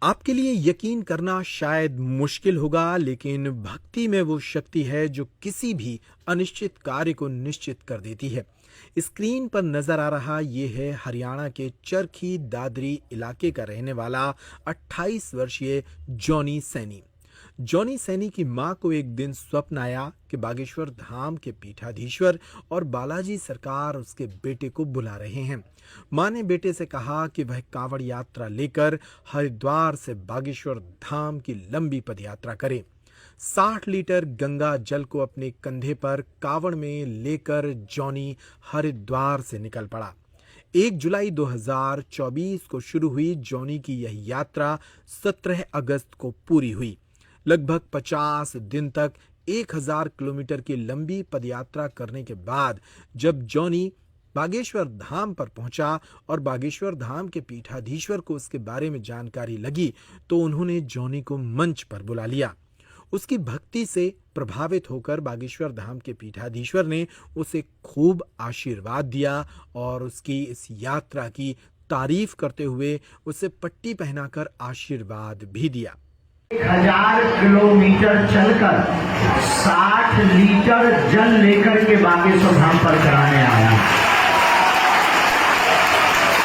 आपके लिए यकीन करना शायद मुश्किल होगा, लेकिन भक्ति में वो शक्ति है जो किसी भी अनिश्चित कार्य को निश्चित कर देती है। स्क्रीन पर नजर आ रहा ये है हरियाणा के चरखी दादरी इलाके का रहने वाला 28 वर्षीय जॉनी सैनी। जॉनी सैनी की मां को एक दिन स्वप्न आया कि बागेश्वर धाम के पीठाधीश्वर और बालाजी सरकार उसके बेटे को बुला रहे हैं। मां ने बेटे से कहा कि वह कांवड़ यात्रा लेकर हरिद्वार से बागेश्वर धाम की लंबी पदयात्रा करे। 60 लीटर गंगा जल को अपने कंधे पर कांवड़ में लेकर जॉनी हरिद्वार से निकल पड़ा। 1 जुलाई 2024 को शुरू हुई जॉनी की यह यात्रा 17 अगस्त को पूरी हुई। लगभग 50 दिन तक 1000 किलोमीटर की लंबी पदयात्रा करने के बाद जब जॉनी बागेश्वर धाम पर पहुंचा और बागेश्वर धाम के पीठाधीश्वर को उसके बारे में जानकारी लगी तो उन्होंने जॉनी को मंच पर बुला लिया। उसकी भक्ति से प्रभावित होकर बागेश्वर धाम के पीठाधीश्वर ने उसे खूब आशीर्वाद दिया और उसकी इस यात्रा की तारीफ करते हुए उसे पट्टी पहनाकर आशीर्वाद भी दिया। 1000 किलोमीटर चलकर 60 लीटर जल लेकर के बागेश्वर धाम पर कराने आया।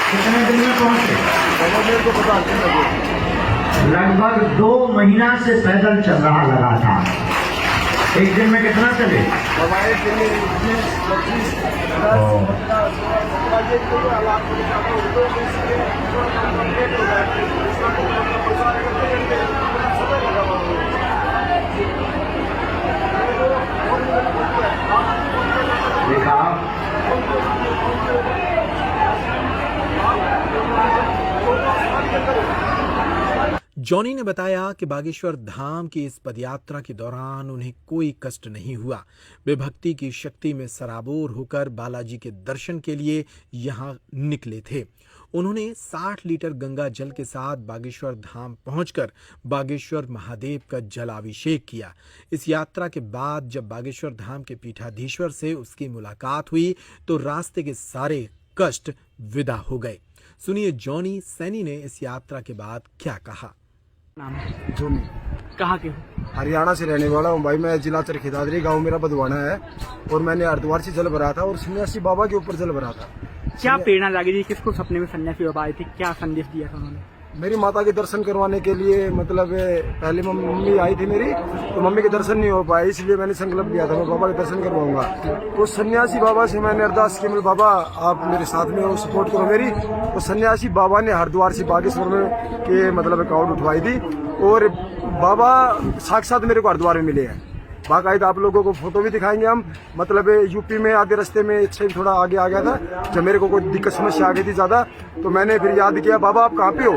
कितने दिन में पहुंचे? मेरे को पता नहीं। लगभग 2 महीना से पैदल चल रहा लगा था। एक दिन में कितना चले? देखा जॉनी ने बताया कि बागेश्वर धाम की इस पदयात्रा के दौरान उन्हें कोई कष्ट नहीं हुआ। वे भक्ति की शक्ति में सराबोर होकर बालाजी के दर्शन के लिए यहाँ निकले थे। उन्होंने 60 लीटर गंगा जल के साथ बागेश्वर धाम पहुंचकर बागेश्वर महादेव का जलाभिषेक किया। इस यात्रा के बाद जब बागेश्वर धाम के पीठाधीश्वर से उसकी मुलाकात हुई तो रास्ते के सारे कष्ट विदा हो गए। सुनिए जॉनी सैनी ने इस यात्रा के बाद क्या कहा। नाम है जॉनी। कहाँ के हो? हरियाणा से रहने वाला हूँ भाई। मैं जिला चरखी दादरी, गाँव मेरा बधवाना है और मैंने हरिद्वार से जल भरा था और सन्यासी बाबा के ऊपर जल भरा था। क्या प्रेरणा लगी थी? किसको सपने में सन्यासी बाबा आए थे? क्या संदेश दिया था उन्होंने? मेरी माता के दर्शन करवाने के लिए, मतलब पहले मम्मी आई थी मेरी, तो मम्मी के दर्शन नहीं हो पाए, इसलिए मैंने संकल्प लिया था मैं बाबा के दर्शन करवाऊंगा। तो सन्यासी बाबा से मैंने अरदास की, मेरे बाबा आप मेरे साथ में हो, सपोर्ट करो मेरी। तो सन्यासी बाबा ने हरिद्वार से बागेश्वर में के मतलब कावड़ उठवाई थी और बाबा साक्षात मेरे को हरिद्वार में मिले हैं। बाकायदा आप लोगों को फोटो भी दिखाएंगे हम। मतलब यूपी में आधे रास्ते में से थोड़ा आगे आ गया था जब मेरे को कोई दिक्कत समस्या आ गई थी ज्यादा, तो मैंने फिर याद किया बाबा आप कहाँ पे हो,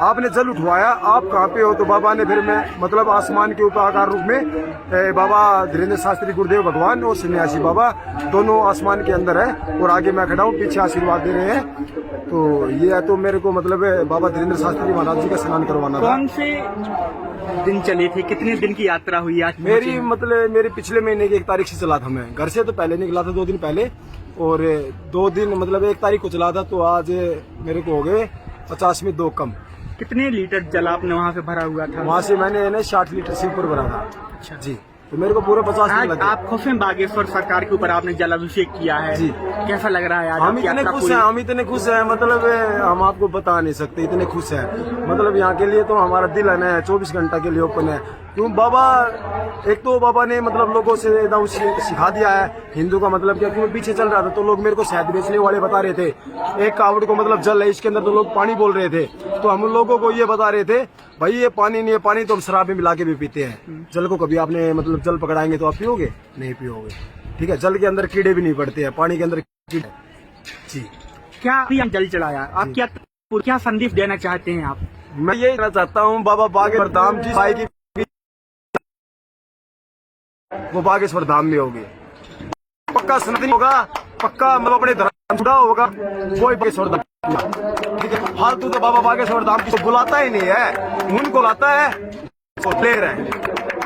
आपने जल उठवाया, आप कहाँ पे हो? तो बाबा ने फिर मैं मतलब आसमान के ऊपर आकार रूप में बाबा धीरेन्द्र शास्त्री गुरुदेव भगवान और सन्यासी बाबा दोनों आसमान के अंदर है और आगे मैं खड़ा हूँ, पीछे आशीर्वाद दे रहे हैं। तो ये है तो मेरे को मतलब बाबा धीरेन्द्र शास्त्री महाराज जी का स्नान करवाना था। कौन से दिन चले थे? कितने दिन की यात्रा हुई आज? मेरी पिछले महीने की 1 तारीख से चला था। मैं घर से तो पहले निकला था 2 दिन पहले और 2 दिन मतलब 1 तारीख को चला था, तो आज मेरे को हो गए 50 में 2 कम। कितने लीटर जल आपने वहाँ से भरा हुआ था? वहाँ से मैंने 60 लीटर से ऊपर भरा था। अच्छा जी, तो मेरे को पूरे 50 दिन लगे। आप खुश हैं? बागेश्वर सरकार के ऊपर आपने जलाभिषेक किया है जी, कैसा लग रहा है आज? हम इतने खुश हैं मतलब हम आपको बता नहीं सकते, इतने खुश हैं। मतलब यहाँ के लिए तो हमारा दिल है ना 24 घंटा के लिए ओपन है। क्यों बाबा, एक तो बाबा ने मतलब लोगों से एकदम सिखा दिया है हिंदू का मतलब क्या। क्यों पीछे चल रहा था तो लोग मेरे को शहद बेचने वाले बता रहे थे, एक कावड़ को मतलब जल है इसके अंदर, तो लोग पानी बोल रहे थे। तो हम लोगों को ये बता रहे थे भाई ये पानी नहीं है, पानी तो हम शराब में मिला के भी पीते हैं। जल को कभी आपने मतलब जल पकड़ाएंगे तो आप पियोगे? नहीं पियोगे, ठीक है। जल के अंदर कीड़े भी नहीं पड़ते हैं, पानी के अंदर कीड़े। जी, क्या जल चढ़ाया आप? क्या संदेश देना चाहते हैं आप? मैं यही कहना चाहता हूँ बाबा बागेश्वर धाम जी भाई की वो बागेश्वर धाम में होगी, पक्का सनातन होगा, पक्का मतलब अपने धर्म जुड़ा होगा वो बागेश्वर धाम, ठीक है। फालतू तो बाबा बागेश्वर धाम की बुलाता ही नहीं है, उनको लाता है तो प्लेयर है।